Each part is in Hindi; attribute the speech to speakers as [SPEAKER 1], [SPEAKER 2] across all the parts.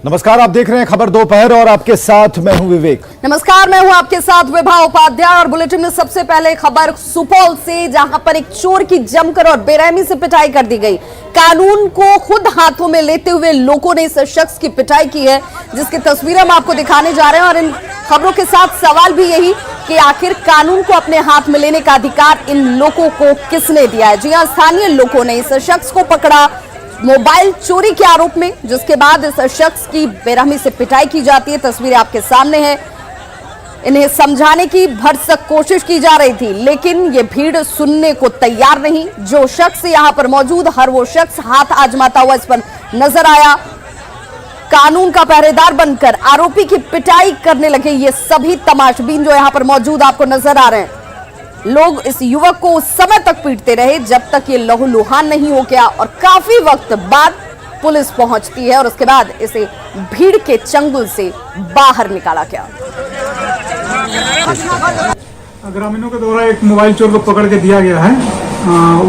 [SPEAKER 1] नमस्कार, आप देख रहे हैं खबर दोपहर और आपके साथ मैं हूं विवेक।
[SPEAKER 2] नमस्कार, मैं हूं आपके साथ विभा उपाध्याय और बुलेटिन में सबसे पहले खबर सुपौल से, जहां पर एक चोर की जमकर और बेरहमी से पिटाई कर दी गई। कानून को खुद हाथों में लेते हुए लोगों ने इस शख्स की पिटाई की है, जिसकी तस्वीरें हम आपको दिखाने जा रहे हैं। और इन खबरों के साथ सवाल भी यही कि आखिर कानून को अपने हाथ में लेने का अधिकार इन लोगों को किसने दिया है। जी हां, स्थानीय लोगों ने इस शख्स को पकड़ा मोबाइल चोरी के आरोप में, जिसके बाद इस शख्स की बेरहमी से पिटाई की जाती है। तस्वीरें आपके सामने हैं। इन्हें समझाने की भरसक कोशिश की जा रही थी, लेकिन ये भीड़ सुनने को तैयार नहीं। जो शख्स यहां पर मौजूद, हर वो शख्स हाथ आजमाता हुआ इस पर नजर आया। कानून का पहरेदार बनकर आरोपी की पिटाई करने लगे ये सभी तमाशबीन जो यहां पर मौजूद आपको नजर आ रहे हैं। लोग इस युवक को उस समय तक पीटते रहे जब तक ये लहूलुहान नहीं हो गया और काफी वक्त बाद पुलिस पहुंचती है और उसके बाद इसे भीड़ के चंगुल से बाहर निकाला गया।
[SPEAKER 3] ग्रामीणों के द्वारा एक मोबाइल चोर को पकड़ के दिया गया है।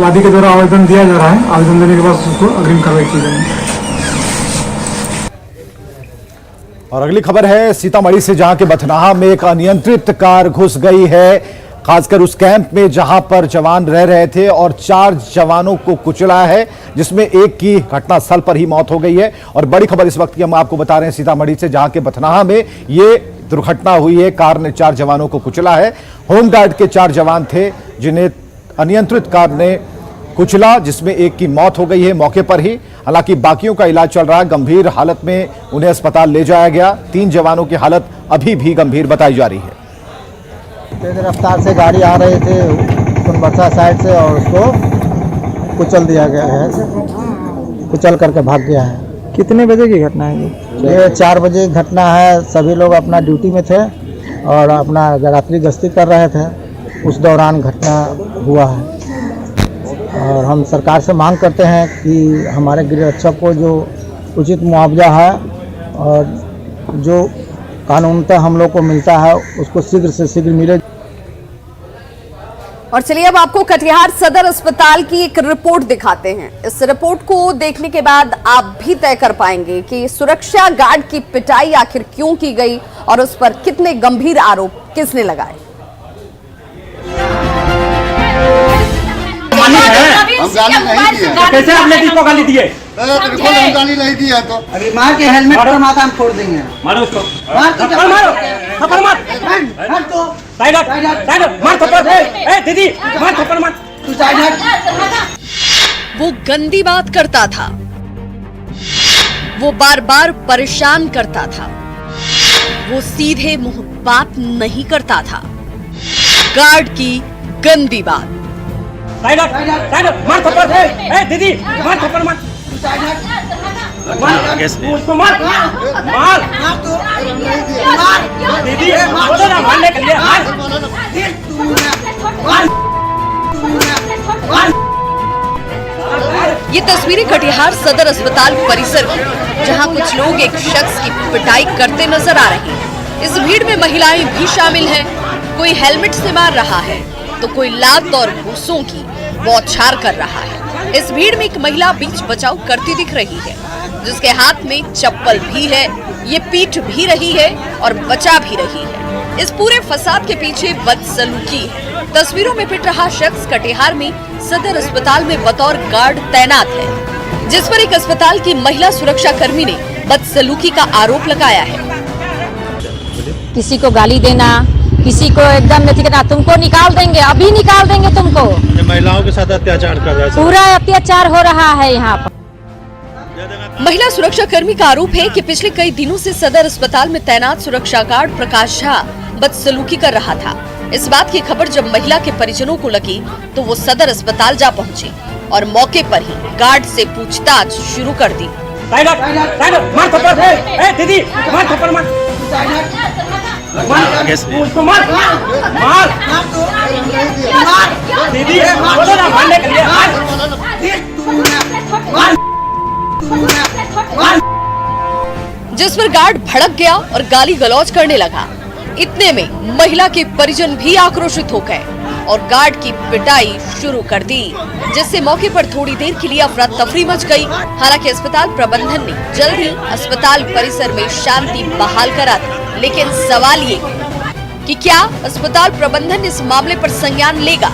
[SPEAKER 3] वादी के द्वारा आवेदन दिया जा रहा है। आवेदन देने के बाद उसको अग्रिम कार्रवाई की जाएगी।
[SPEAKER 1] और अगली खबर है सीतामढ़ी से, जहां के बथनाहा में एक अनियंत्रित कार घुस गई है, खासकर उस कैंप में जहां पर जवान रह रहे थे और 4 जवानों को कुचला है, जिसमें एक की घटनास्थल पर ही मौत हो गई है। और बड़ी खबर इस वक्त की हम आपको बता रहे हैं सीतामढ़ी से, जहां के बथनाहा में ये दुर्घटना हुई है। कार ने 4 जवानों को कुचला है। होमगार्ड के 4 जवान थे जिन्हें अनियंत्रित कार ने कुचला, जिसमें एक की मौत हो गई है मौके पर ही। हालांकि बाकियों का इलाज चल रहा है। गंभीर हालत में उन्हें अस्पताल ले जाया गया। 3 जवानों की हालत अभी भी गंभीर बताई जा रही है।
[SPEAKER 4] तेज रफ्तार से गाड़ी आ रही थी सोनबरसा साइड से और उसको कुचल दिया गया है, कुचल करके भाग गया है।
[SPEAKER 5] कितने बजे की घटना है
[SPEAKER 4] ये 4 बजे की घटना है। सभी लोग अपना ड्यूटी में थे और अपना रात्रि गश्ती कर रहे थे, उस दौरान घटना हुआ है। और हम सरकार से मांग करते हैं कि हमारे गृहरक्षक को जो उचित मुआवजा है और जो कानूनतः हम लोग को मिलता है उसको शीघ्र से शीघ्र मिले।
[SPEAKER 2] और चलिए अब आपको कटिहार सदर अस्पताल की एक रिपोर्ट दिखाते हैं। इस रिपोर्ट को देखने के बाद आप भी तय कर पाएंगे कि सुरक्षा गार्ड की पिटाई आखिर क्यों की गई और उस पर कितने गंभीर आरोप किसने लगाए।
[SPEAKER 6] हम गाली नहीं दिए।
[SPEAKER 5] कैसे आपने किसको गाली दिए?
[SPEAKER 6] हम गाली नहीं दिया तो
[SPEAKER 4] अभी मार के हेलमेट का माथा हम फोड़ देंगे।
[SPEAKER 5] मारो उसको,
[SPEAKER 4] मार
[SPEAKER 5] थप्पड़ मारो, थप्पड़ मार,
[SPEAKER 4] हट तो
[SPEAKER 5] साइड हट, साइड हट, मार थप्पड़, ए दीदी मार थप्पड़ मार,
[SPEAKER 4] तू साइड हट।
[SPEAKER 2] वो गंदी बात करता था, वो बार बार परेशान करता था, वो सीधे मुंह बात नहीं करता था। गार्ड की गंदी बात।
[SPEAKER 5] साइड हट, साइड हट, मार थप्पड़, ए दीदी मार थप्पड़ मार, मार उसको मार, मार दीदी बोलो ना मारने के लिए,
[SPEAKER 2] ये तस्वीरें कटिहार सदर अस्पताल परिसर की, जहां कुछ लोग एक शख्स की पिटाई करते नजर आ रहे हैं। इस भीड़ में महिलाएं भी शामिल हैं। कोई हेलमेट से मार रहा है तो कोई लात और घूसों की बौछार कर रहा है। इस भीड़ में एक महिला बीच बचाव करती दिख रही है, जिसके हाथ में चप्पल भी है। ये पीट भी रही है और बचा भी रही है। इस पूरे फसाद के पीछे बदसलूकी है। तस्वीरों में पिट रहा शख्स कटिहार में सदर अस्पताल में बतौर गार्ड तैनात है, जिस पर एक अस्पताल की महिला सुरक्षा कर्मी ने बदसलूकी का आरोप लगाया है।
[SPEAKER 7] किसी को गाली देना, किसी को एकदम नहीं करना, तुमको निकाल देंगे, अभी निकाल देंगे तुमको।
[SPEAKER 8] महिलाओं के साथ अत्याचार कर रहा है,
[SPEAKER 7] पूरा अत्याचार हो रहा है यहाँ पर।
[SPEAKER 2] महिला सुरक्षा कर्मी का आरोप है कि पिछले कई दिनों से सदर अस्पताल में तैनात सुरक्षा गार्ड प्रकाश झा बदसलूकी कर रहा था। इस बात की खबर जब महिला के परिजनों को लगी तो वो सदर अस्पताल जा पहुंची और मौके पर ही गार्ड से पूछताछ शुरू कर दी।
[SPEAKER 5] साइड हट, साइड हट, मार थप्पड़, ए दीदी मार थप्पड़ मार, उसको मार, मार दीदी बोलो ना मारने के लिए,
[SPEAKER 2] जिस पर गार्ड भड़क गया और गाली गलौज करने लगा। इतने में महिला के परिजन भी आक्रोशित हो गए
[SPEAKER 9] और गार्ड की पिटाई शुरू कर दी, जिससे मौके पर थोड़ी देर के लिए अफरा तफरी मच गई। हालांकि अस्पताल प्रबंधन ने जल्द ही अस्पताल परिसर में शांति बहाल करा दी, लेकिन सवाल ये कि क्या अस्पताल प्रबंधन इस मामले पर संज्ञान लेगा?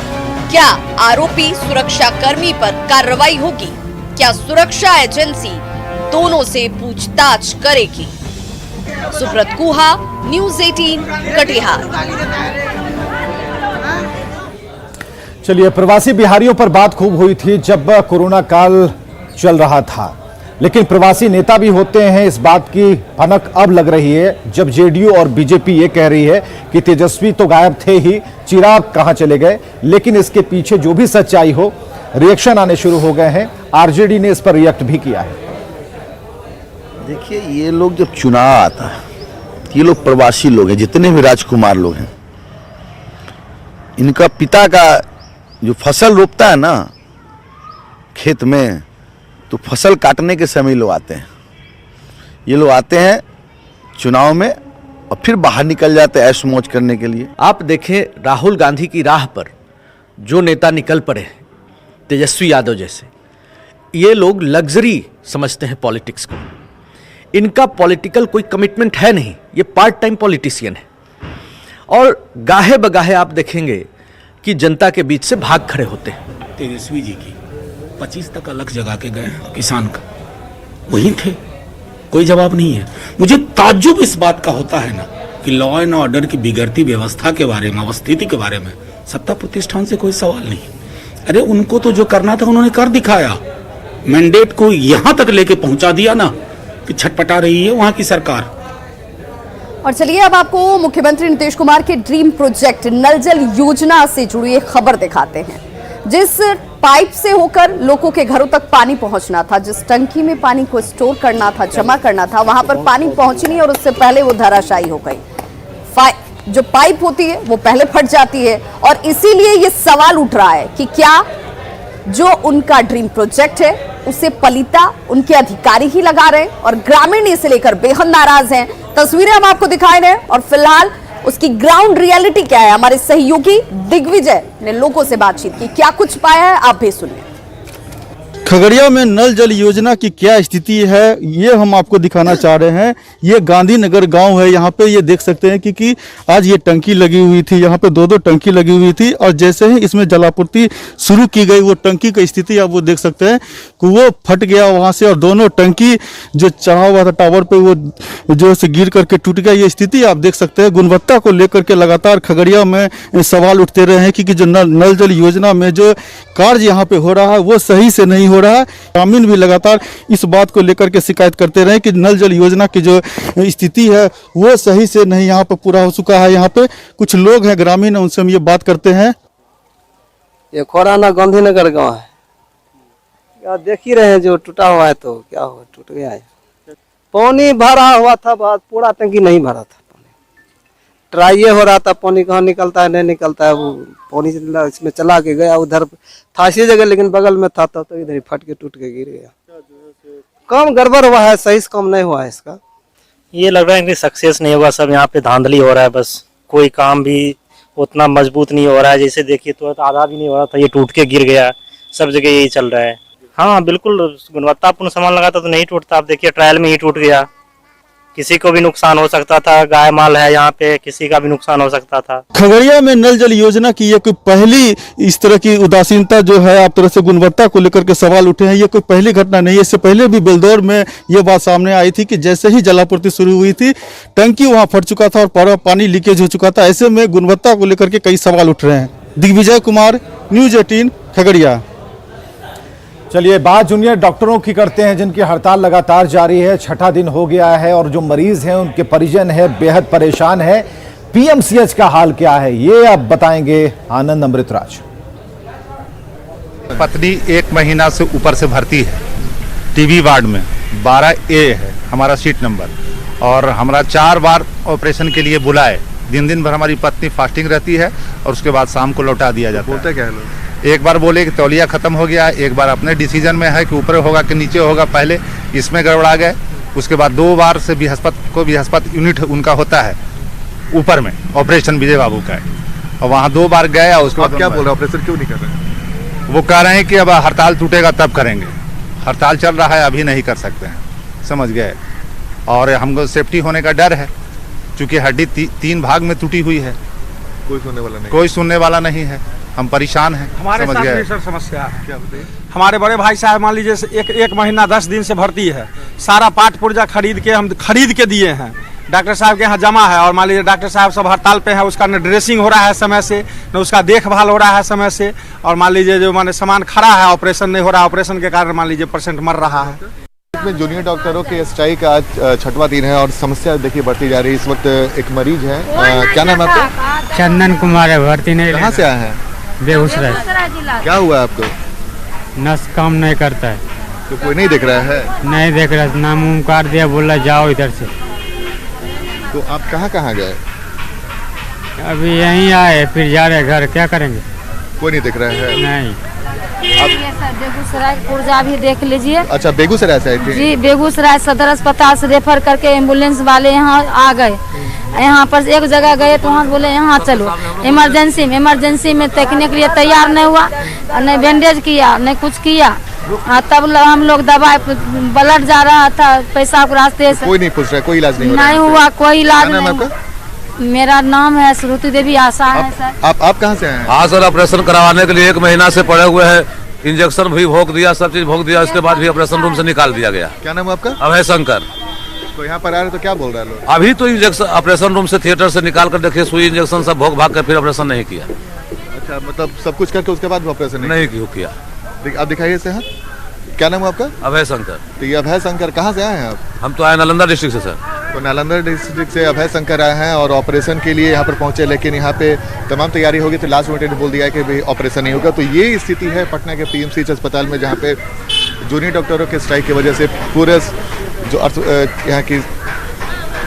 [SPEAKER 9] क्या आरोपी सुरक्षा कर्मी पर कार्रवाई होगी? क्या सुरक्षा एजेंसी दोनों से पूछताछ करेगी? सुब्रत गुहा, न्यूज़ 18 कटिहार।
[SPEAKER 1] चलिए, प्रवासी बिहारियों पर बात खूब हुई थी जब कोरोना काल चल रहा था, लेकिन प्रवासी नेता भी होते हैं, इस बात की भनक अब लग रही है जब जेडीयू और बीजेपी ये कह रही है कि तेजस्वी तो गायब थे ही, चिराग कहां चले गए। लेकिन इसके पीछे जो भी सच्चाई हो, रिएक्शन आने शुरू हो गए हैं। आरजेडी ने इस पर रिएक्ट भी किया है।
[SPEAKER 10] देखिए, ये लोग जब चुनाव आता है, ये लोग प्रवासी लोग हैं, जितने भी राजकुमार लोग हैं, इनका पिता का जो फसल रोपता है ना खेत में, तो फसल काटने के समय लोग आते हैं। ये लोग आते हैं चुनाव में और फिर बाहर निकल जाते हैं ऐश मौज करने के लिए।
[SPEAKER 11] आप देखें, राहुल गांधी की राह पर जो नेता निकल पड़े हैं, तेजस्वी यादव जैसे, ये लोग लग्जरी समझते हैं पॉलिटिक्स को। इनका पॉलिटिकल कोई कमिटमेंट है नहीं, ये पार्ट टाइम पॉलिटिशियन है। और गाहे बगाहे आप देखेंगे कि जनता के बीच से भाग खड़े होते हैं।
[SPEAKER 12] तेजस्वी जी की 25 तक अलग जगह के गए किसान का, वहीं थे, कोई जवाब नहीं है। मुझे ताज्जुब इस बात का होता है ना कि लॉ एंड ऑर्डर की बिगड़ती व्यवस्था के बारे में, अवस्थिति के बारे में सत्ता प्रतिष्ठान से कोई सवाल नहीं। अरे उनको तो जो करना था उन्होंने कर दिखाया, मैंडेट को यहां तक लेके पहुंचा दिया ना कि छटपटा रही है वहां की सरकार।
[SPEAKER 2] और चलिए, अब आपको मुख्यमंत्री नीतीश कुमार के ड्रीम प्रोजेक्ट नल जल योजना से जुड़ी एक खबर दिखाते हैं। जिस पाइप से होकर लोगों के घरों तक पानी पहुंचना था, जिस टंकी में पानी को स्टोर करना था, जमा करना था, वहां पर पानी पहुंची नहीं और उससे पहले वो धराशायी हो गई। जो पाइप होती है वो पहले फट जाती है और इसीलिए ये सवाल उठ रहा है कि क्या जो उनका ड्रीम प्रोजेक्ट है उसे पलीता उनके अधिकारी ही लगा रहे हैं और ग्रामीण इसे लेकर बेहद नाराज हैं। तस्वीरें हम आपको दिखाए रहे हैं और फिलहाल उसकी ग्राउंड रियलिटी क्या है, हमारे सहयोगी दिग्विजय ने लोगों से बातचीत की, क्या कुछ पाया है आप भी सुनिए।
[SPEAKER 13] खगड़िया में नल जल योजना की क्या स्थिति है ये हम आपको दिखाना चाह रहे हैं। ये गांधीनगर गांव है, यहाँ पे ये देख सकते हैं कि आज ये टंकी लगी हुई थी, यहाँ पे 2-2 टंकी लगी हुई थी और जैसे ही इसमें जलापूर्ति शुरू की गई वो टंकी की स्थिति आप वो देख सकते हैं कि वो फट गया वहाँ से और दोनों टंकी जो चढ़ा हुआ था टावर पे वो जो से गिर करके टूट गया। ये स्थिति आप देख सकते हैं। गुणवत्ता को लेकर के लगातार खगड़िया में सवाल उठते रहे हैं कि जो नल जल योजना में जो कार्य यहाँ पे हो रहा है वो सही से नहीं हो रहा है। ग्रामीण भी लगातार इस बात को लेकर के शिकायत करते रहे कि नल जल योजना की जो स्थिति है वो सही से नहीं यहाँ पे पूरा हो चुका है। यहाँ पे कुछ लोग हैं ग्रामीण, उनसे हम ये बात करते हैं।
[SPEAKER 14] ये कोराना गांधीनगर गांव है, क्या देख ही रहे हैं जो टूटा हुआ है, तो क्या हुआ, टूट गया है। पानी भरा हुआ था, पूरा टंकी नहीं भरा था, ट्राई हो रहा था, पानी कहाँ निकलता है नहीं निकलता है। वो पानी इसमें चला के गया, उधर था इसी जगह लेकिन बगल में था तो इधर ही फट के टूट के गिर गया। काम गड़बड़ हुआ है, सही से काम नहीं हुआ है इसका।
[SPEAKER 15] ये लग रहा है कि सक्सेस नहीं होगा, सब यहाँ पे धांधली हो रहा है, बस कोई काम भी उतना मजबूत नहीं हो रहा है। जैसे देखिए तो आधा भी नहीं हो रहा था, ये टूट के गिर गया, सब जगह यही चल रहा है। हाँ बिल्कुल, गुणवत्तापूर्ण सामान लगाता तो नहीं टूटता, आप देखिए ट्रायल में ही टूट गया। किसी को भी नुकसान हो सकता था, गाय माल है यहाँ पे, किसी का भी नुकसान हो सकता था।
[SPEAKER 13] खगड़िया में नल जल योजना की ये कोई पहली इस तरह की उदासीनता जो है आप तरह से गुणवत्ता को लेकर के सवाल उठे हैं, ये कोई पहली घटना नहीं है। इससे पहले भी बेलदौर में ये बात सामने आई थी कि जैसे ही जलापूर्ति शुरू हुई थी टंकी वहाँ फट चुका था और पानी लीकेज हो चुका था। ऐसे में गुणवत्ता को लेकर के कई सवाल उठ रहे हैं। दिग्विजय कुमार, न्यूज़ 18 खगड़िया।
[SPEAKER 1] चलिए, बात जूनियर डॉक्टरों की करते हैं जिनकी हड़ताल लगातार जारी है, 6ठा दिन हो गया है और जो मरीज हैं उनके परिजन हैं बेहद परेशान है। पीएमसीएच का हाल क्या है ये अब बताएंगे आनंद अमृतराज।
[SPEAKER 8] पत्नी 1 महीना से ऊपर से भर्ती है टीबी वार्ड में, 12A है हमारा सीट नंबर, और हमारा 4 बार ऑपरेशन के लिए बुलाए। दिन भर हमारी पत्नी फास्टिंग रहती है और उसके बाद शाम को लौटा दिया जाता है। बोलते क्या है लोग? एक बार बोले कि तौलिया खत्म हो गया, एक बार अपने डिसीजन में है कि ऊपर होगा कि नीचे होगा, पहले इसमें गड़बड़ा गए। उसके बाद 2 बार से बृहस्पति यूनिट उनका होता है ऊपर में, ऑपरेशन विजय बाबू का है, और वहाँ 2 बार गया, उसके बाद
[SPEAKER 16] क्या बोल रहे हैं, ऑपरेशन क्यों नहीं कर रहे?
[SPEAKER 8] वो कह रहे हैं कि अब हड़ताल टूटेगा तब करेंगे। हड़ताल चल रहा है, अभी नहीं कर सकते हैं, समझ गए। और हमको सेफ्टी होने का डर है, क्योंकि हड्डी 3 भाग में टूटी हुई है।
[SPEAKER 16] कोई सुनने वाला नहीं,
[SPEAKER 8] कोई सुनने वाला नहीं है, हम परेशान हैं।
[SPEAKER 5] हमारे
[SPEAKER 8] समझ
[SPEAKER 5] साथ
[SPEAKER 8] गए।
[SPEAKER 5] भी सर समस्या है।
[SPEAKER 16] क्या बताइए?
[SPEAKER 5] हमारे बड़े भाई साहब मान लीजिए एक महीना 10 दिन से भर्ती है, सारा पाठ पुर्जा हम खरीद के दिए हैं, डॉक्टर साहब के यहाँ जमा है। और मान लीजिए डॉक्टर साहब सब हड़ताल पे है, उसका न ड्रेसिंग हो रहा है समय से, न उसका देखभाल हो रहा है समय से। और मान लीजिए जो माने सामान खड़ा है, ऑपरेशन नहीं हो रहा है, ऑपरेशन के कारण मान लीजिए पेशेंट मर रहा है।
[SPEAKER 16] में जूनियर डॉक्टरों के स्ट्राइक आज 6वां दिन है और समस्या देखिए बढ़ती जा रही है। इस वक्त एक मरीज है, क्या नाम है आपका?
[SPEAKER 17] चंदन कुमार है, भर्ती नहीं।
[SPEAKER 16] कहाँ से आए हैं?
[SPEAKER 17] बेगूसराय।
[SPEAKER 16] क्या हुआ आपको?
[SPEAKER 17] नस काम नहीं करता है।
[SPEAKER 16] तो कोई नहीं देख रहा है?
[SPEAKER 17] नहीं देख रहा, नाम उम काट दिया, बोला जाओ इधर से।
[SPEAKER 16] तो आप कहाँ गए?
[SPEAKER 17] अभी यहीं आए, फिर जा रहे घर, क्या करेंगे?
[SPEAKER 16] कोई नहीं देख रहा है?
[SPEAKER 17] नहीं।
[SPEAKER 7] बेगूसराय पुर्जा भी देख लीजिए।
[SPEAKER 16] अच्छा, बेगूसराय से आए थे?
[SPEAKER 7] जी, बेगूसराय सदर अस्पताल से रेफर करके एम्बुलेंस वाले यहाँ आ गए। यहाँ पर एक जगह गए तो वहाँ बोले यहाँ चलो, इमरजेंसी में देखने के लिए तैयार नहीं हुआ, नहीं बैंडेज किया, नहीं कुछ किया। तब हम लोग दवाई, ब्लड जा रहा था पैसा के रास्ते से।
[SPEAKER 16] कोई नहीं पूछ रहा, कोई इलाज
[SPEAKER 7] नहीं हुआ, कोई इलाज नहीं हुआ। मेरा नाम है श्रुति देवी आशा है सर।
[SPEAKER 16] आप कहाँ से हैं?
[SPEAKER 18] हाँ सर, ऑपरेशन करवाने के लिए 1 महीना से पड़े हुए हैं। इंजेक्शन भी भोग दिया, सब चीज भोग दिया, उसके बाद भी ऑपरेशन रूम से निकाल दिया गया।
[SPEAKER 16] क्या नाम है आपका?
[SPEAKER 18] अभय शंकर।
[SPEAKER 16] तो यहाँ पर आ रहे तो क्या बोल रहे हैं लोग?
[SPEAKER 18] अभी तो इंजेक्शन ऑपरेशन रूम से थिएटर से निकाल कर देखिए, सुई इंजेक्शन सब भोग भाग कर फिर ऑपरेशन नहीं किया।
[SPEAKER 16] अच्छा, मतलब सब कुछ करके उसके बाद ऑपरेशन
[SPEAKER 18] नहीं किया।
[SPEAKER 16] आप दिखाइए से। हाँ, क्या नाम है आपका?
[SPEAKER 18] अभय शंकर।
[SPEAKER 16] तो ये अभय शंकर कहाँ से आए हैं आप?
[SPEAKER 18] हम तो आए नालंदा डिस्ट्रिक्ट से सर।
[SPEAKER 16] तो नालंदा डिस्ट्रिक्ट से अभय शंकर आए हैं और ऑपरेशन के लिए यहाँ पर पहुंचे, लेकिन यहाँ पे तमाम तैयारी होगी तो लास्ट मिनट बोल दिया कि भाई ऑपरेशन नहीं होगा। तो ये स्थिति है पटना के पीएमसीएच अस्पताल में, जहाँ पे जूनियर डॉक्टरों के स्ट्राइक की वजह से पूरे जो यहाँ की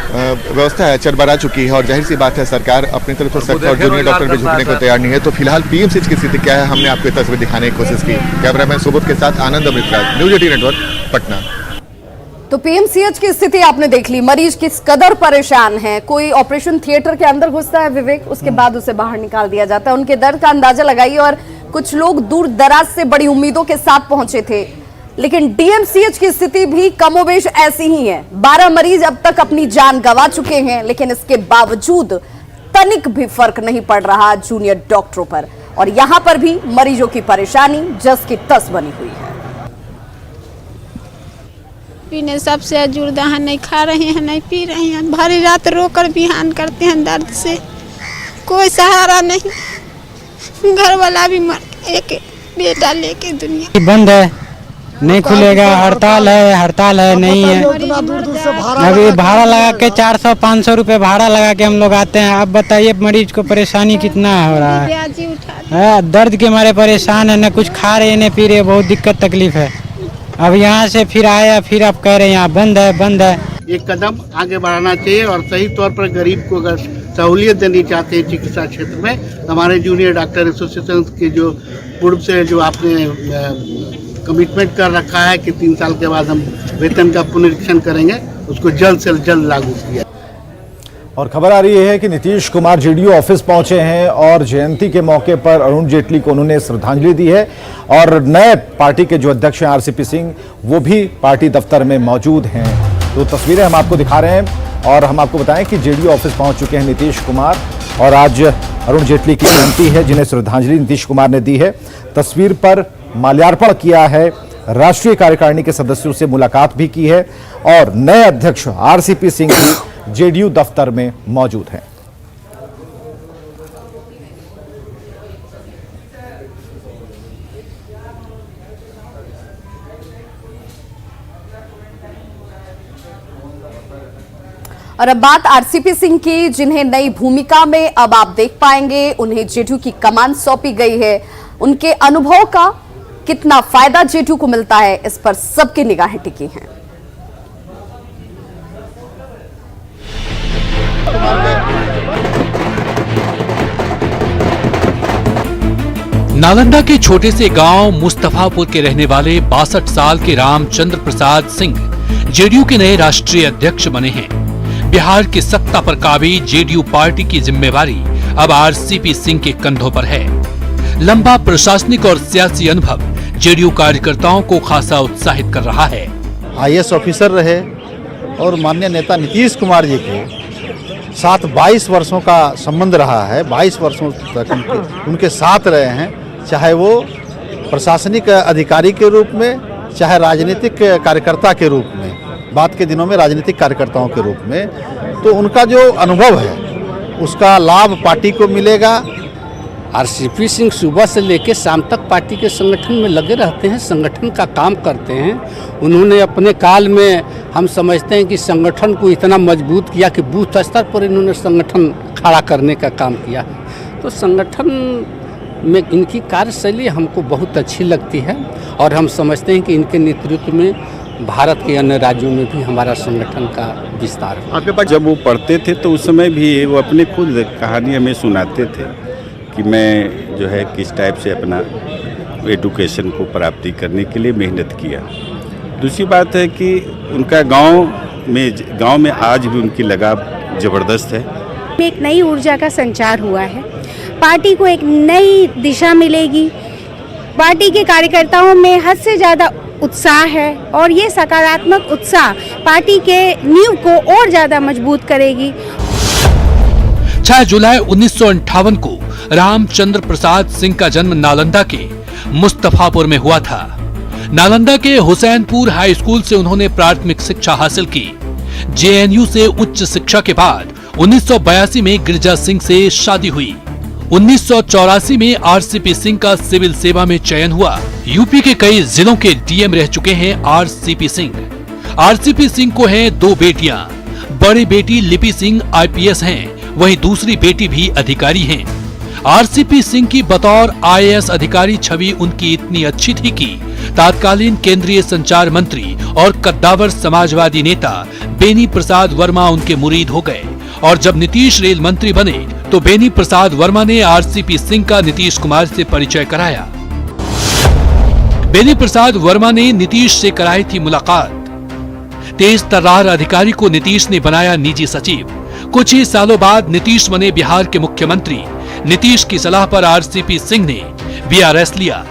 [SPEAKER 16] व्यवस्था है चरबरा चुकी है। और जाहिर सी बात है, सरकार अपनी तरफ से सख्त और जूनियर डॉक्टर भी झुकने को तैयार नहीं है। तो फिलहाल पीएमसीएच की स्थिति क्या है, हमने आपको तस्वीर दिखाने की कोशिश की। कैमरामैन सुबोध के साथ आनंद अमृतराज, न्यूज 18 नेटवर्क, पटना।
[SPEAKER 2] तो पीएमसीएच की स्थिति आपने देख ली, मरीज किस कदर परेशान है। कोई ऑपरेशन थिएटर के अंदर घुसता है विवेक, उसके बाद उसे बाहर निकाल दिया जाता है। उनके दर्द का अंदाजा लगाइए। और कुछ लोग दूर दराज से बड़ी उम्मीदों के साथ पहुंचे थे, लेकिन डीएमसीएच की स्थिति भी कमोबेश ऐसी ही है। 12 मरीज अब तक अपनी जान गंवा चुके हैं, लेकिन इसके बावजूद तनिक भी फर्क नहीं पड़ रहा जूनियर डॉक्टरों पर। और यहां पर भी मरीजों की परेशानी जस की तस बनी हुई है।
[SPEAKER 19] पीने सबसे जुर्दाहा नहीं खा रहे हैं, नहीं पी रहे हैं, भरी रात रोकर बिहान करते हैं दर्द से, कोई सहारा नहीं। घर वाला भी मर, एक बेटा लेके दुनिया
[SPEAKER 17] बंद है, नहीं खुलेगा। हड़ताल है नहीं है। अभी भाड़ा लगा के 400-500 रुपए भाड़ा लगा के हम लोग आते हैं। अब बताइए मरीज को परेशानी कितना हो रहा है। दर्द के मारे परेशान है, न कुछ खा रहे न पी रहे, बहुत दिक्कत तकलीफ है। अब यहाँ से फिर आया, फिर आप कह रहे हैं यहाँ बंद है।
[SPEAKER 20] एक कदम आगे बढ़ाना चाहिए और सही तौर पर गरीब को अगर सहूलियत देनी चाहते हैं चिकित्सा क्षेत्र में, हमारे जूनियर डॉक्टर एसोसिएशन के जो पूर्व से जो आपने कमिटमेंट कर रखा है कि 3 साल के बाद हम वेतन का पुनरीक्षण करेंगे, उसको जल्द से जल्द लागू किया।
[SPEAKER 1] और खबर आ रही है कि नीतीश कुमार जेडीयू ऑफिस पहुंचे हैं और जयंती के मौके पर अरुण जेटली को उन्होंने श्रद्धांजलि दी है। और नए पार्टी के जो अध्यक्ष हैं आरसीपी सिंह, वो भी पार्टी दफ्तर में मौजूद हैं। तो तस्वीरें हम आपको दिखा रहे हैं और हम आपको बताएं कि जेडीयू ऑफिस पहुंच चुके हैं नीतीश कुमार। और आज अरुण जेटली की जयंती है, जिन्हें श्रद्धांजलि नीतीश कुमार ने दी है। तस्वीर पर माल्यार्पण किया है, राष्ट्रीय कार्यकारिणी के सदस्यों से मुलाकात भी की है और नए अध्यक्ष आरसीपी सिंह भी जेडीयू दफ्तर में मौजूद हैं।
[SPEAKER 2] और अब बात आरसीपी सिंह की, जिन्हें नई भूमिका में अब आप देख पाएंगे। उन्हें जेडीयू की कमान सौंपी गई है। उनके अनुभव का कितना फायदा जेडीयू को मिलता है, इस पर सबकी निगाहें टिकी हैं।
[SPEAKER 21] नालंदा के छोटे से गांव मुस्तफापुर के रहने वाले 62 साल के रामचंद्र प्रसाद सिंह जेडीयू के नए राष्ट्रीय अध्यक्ष बने हैं। बिहार की सत्ता पर काबिज जेडीयू पार्टी की जिम्मेवारी अब आरसीपी सिंह के कंधों पर है। लंबा प्रशासनिक और सियासी अनुभव जेडीयू कार्यकर्ताओं को खासा उत्साहित कर रहा है।
[SPEAKER 13] IAS ऑफिसर रहे और माननीय नेता नीतीश कुमार जी के साथ 22 वर्षों का संबंध रहा है। 22 वर्षों तक उनके साथ रहे हैं, चाहे वो प्रशासनिक अधिकारी के रूप में, चाहे राजनीतिक कार्यकर्ता के रूप में, बाद के दिनों में राजनीतिक कार्यकर्ताओं के रूप में। तो उनका जो अनुभव है उसका लाभ पार्टी को मिलेगा।
[SPEAKER 3] आरसीपी सिंह सुबह से लेकर शाम तक पार्टी के संगठन में लगे रहते हैं, संगठन का काम करते हैं। उन्होंने अपने काल में, हम समझते हैं कि संगठन को इतना मजबूत किया कि बूथ स्तर पर इन्होंने संगठन खड़ा करने का काम किया। तो संगठन में इनकी कार्यशैली हमको बहुत अच्छी लगती है और हम समझते हैं कि इनके नेतृत्व में भारत के अन्य राज्यों में भी हमारा संगठन का विस्तार हो।
[SPEAKER 22] आपके पास जब वो पढ़ते थे तो उस समय भी वो अपने खुद कहानी हमें सुनाते थे कि मैं जो है किस टाइप से अपना एजुकेशन को प्राप्ति करने के लिए मेहनत किया। दूसरी बात है कि उनका गांव में आज भी उनकी लगाव ज़बरदस्त है।
[SPEAKER 23] एक नई ऊर्जा का संचार हुआ है, पार्टी को एक नई दिशा मिलेगी। पार्टी के कार्यकर्ताओं में हद से ज़्यादा उत्साह है और ये सकारात्मक उत्साह पार्टी के नींव को और ज़्यादा मजबूत करेगी।
[SPEAKER 21] 6 जुलाई 1958 को रामचंद्र प्रसाद सिंह का जन्म नालंदा के मुस्तफापुर में हुआ था। नालंदा के हुसैनपुर हाई स्कूल से उन्होंने प्राथमिक शिक्षा हासिल की। जेएनयू से उच्च शिक्षा के बाद 1982 में गिरिजा सिंह से शादी हुई। 1984 में आरसीपी सिंह का सिविल सेवा में चयन हुआ। यूपी के कई जिलों के डीएम रह चुके हैं आरसीपी सिंह। आरसीपी सिंह को हैं 2 बेटियां। बड़ी बेटी लिपि सिंह IPS हैं, वहीं दूसरी बेटी भी अधिकारी हैं। आरसीपी सिंह की बतौर IAS अधिकारी छवि उनकी इतनी अच्छी थी कि तत्कालीन केंद्रीय संचार मंत्री और कद्दावर समाजवादी नेता बेनी प्रसाद वर्मा उनके मुरीद हो गए और जब नीतीश रेल मंत्री बने तो बेनी प्रसाद वर्मा ने आरसीपी सिंह का नीतीश कुमार से परिचय कराया। बेनी प्रसाद वर्मा ने नीतीश से कराई थी मुलाकात। तेज तर्रार अधिकारी को नीतीश ने बनाया निजी सचिव। कुछ ही सालों बाद नीतीश बने बिहार के मुख्यमंत्री। नीतीश की सलाह पर आरसीपी सिंह ने VRS लिया।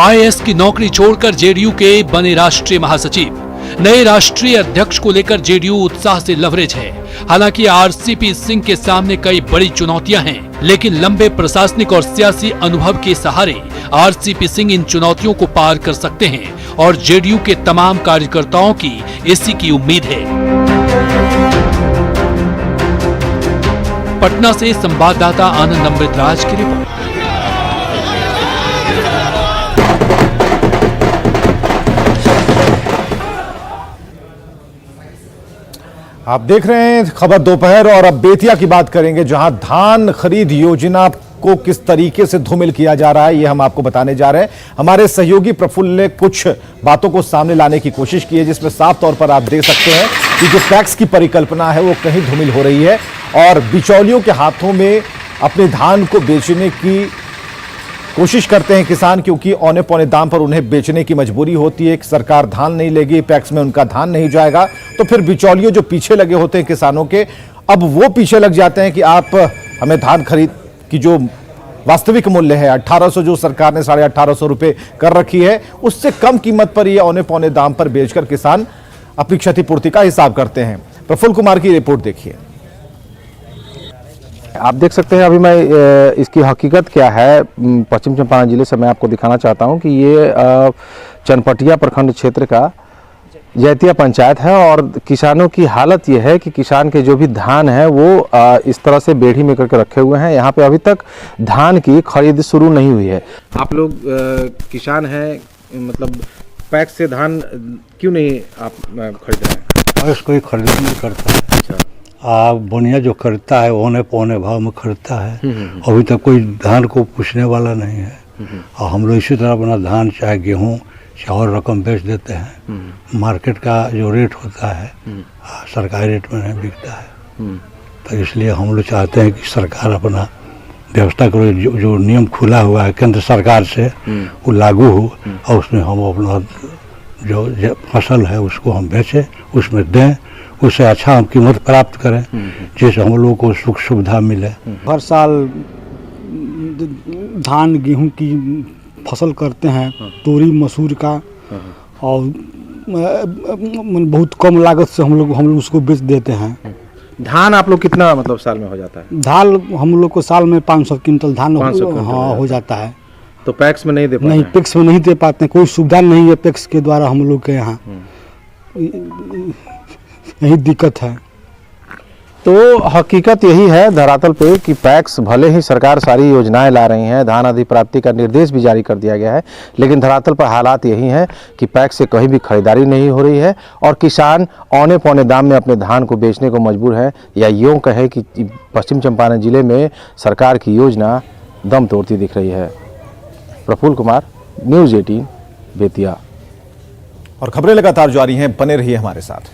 [SPEAKER 21] IAS की नौकरी छोड़कर जेडीयू के बने राष्ट्रीय महासचिव। नए राष्ट्रीय अध्यक्ष को लेकर जेडीयू उत्साह से लवरेज है। हालांकि आरसीपी सिंह के सामने कई बड़ी चुनौतियां हैं, लेकिन लंबे प्रशासनिक और सियासी अनुभव के सहारे आरसीपी सिंह इन चुनौतियों को पार कर सकते हैं और जेडीयू के तमाम कार्यकर्ताओं की इसी की उम्मीद है। पटना से संवाददाता आनंद अमृतराज की रिपोर्ट।
[SPEAKER 1] आप देख रहे हैं खबर दोपहर और अब बेतिया की बात करेंगे, जहां धान खरीद योजना को किस तरीके से धूमिल किया जा रहा है ये हम आपको बताने जा रहे हैं। हमारे सहयोगी प्रफुल्ल ने कुछ बातों को सामने लाने की कोशिश की है, जिसमें साफ तौर पर आप देख सकते हैं कि जो टैक्स की परिकल्पना है वो कहीं धूमिल हो रही है और बिचौलियों के हाथों में अपने धान को बेचने की कोशिश करते हैं किसान, क्योंकि औने पौने दाम पर उन्हें बेचने की मजबूरी होती है कि सरकार धान नहीं लेगी, पैक्स में उनका धान नहीं जाएगा। तो फिर बिचौलियों जो पीछे लगे होते हैं किसानों के, अब वो पीछे लग जाते हैं कि आप हमें धान खरीद की जो वास्तविक मूल्य है 1800, जो सरकार ने 1850 रुपए कर रखी है, उससे कम कीमत पर ये औने पौने दाम पर बेचकर किसान अपनी क्षतिपूर्ति का हिसाब करते हैं। प्रफुल्ल कुमार की रिपोर्ट देखिए।
[SPEAKER 24] आप देख सकते हैं अभी मैं इसकी हकीकत क्या है पश्चिम चंपारण जिले से मैं आपको दिखाना चाहता हूं कि ये चनपटिया प्रखंड क्षेत्र का जैतिया पंचायत है और किसानों की हालत ये है कि किसान के जो भी धान है वो इस तरह से बेड़ी में करके रखे हुए हैं। यहाँ पे अभी तक धान की खरीद शुरू नहीं हुई है। आप लोग किसान हैं, मतलब पैक से धान क्यों नहीं आप खरीद रहे हैं?
[SPEAKER 25] कोई खरीद नहीं करता है। बोनिया जो खरीदता है औने पौने भाव में खरीदता है। अभी तक कोई धान को पूछने वाला नहीं है और हम लोग इसी तरह अपना धान चाहे गेहूँ चाहे और रकम बेच देते हैं। मार्केट का जो रेट होता है सरकारी रेट में नहीं बिकता है। तो इसलिए हम लोग चाहते हैं कि सरकार अपना व्यवस्था करो, जो नियम खुला हुआ है केंद्र सरकार से वो लागू हो और उसमें हम अपना जो फसल है उसको हम बेचें, उसमें दें उससे अच्छा हम कीमत प्राप्त करें, जिससे हम लोगों को सुख सुविधा मिले।
[SPEAKER 13] हर साल धान गेहूं की फसल करते हैं, तोरी मसूर का, और बहुत कम लागत से हम लोग उसको बेच देते हैं।
[SPEAKER 24] धान आप लोग कितना मतलब साल में हो जाता है?
[SPEAKER 13] धान हम लोग को साल में 500 क्विंटल धान हो जाता है।
[SPEAKER 24] तो पैक्स में नहीं दे पाते?
[SPEAKER 13] नहीं, पैक्स में नहीं दे पाते हैं, कोई सुविधा नहीं है पैक्स के द्वारा हम लोग के यहाँ, यही दिक्कत है।
[SPEAKER 24] तो हकीकत यही है धरातल पे कि पैक्स भले ही सरकार सारी योजनाएं ला रही हैं, धान अधिप्राप्ति का निर्देश भी जारी कर दिया गया है, लेकिन धरातल पर हालात यही हैं कि पैक्स से कहीं भी खरीदारी नहीं हो रही है और किसान औने पौने दाम में अपने धान को बेचने को मजबूर है, या यूँ कहे कि पश्चिम चंपारण जिले में सरकार की योजना दम तोड़ती दिख रही है। प्रफुल्ल कुमार, न्यूज़ 18 बेतिया।
[SPEAKER 1] और खबरें लगातार जारी हैं, बने रहिए हमारे साथ।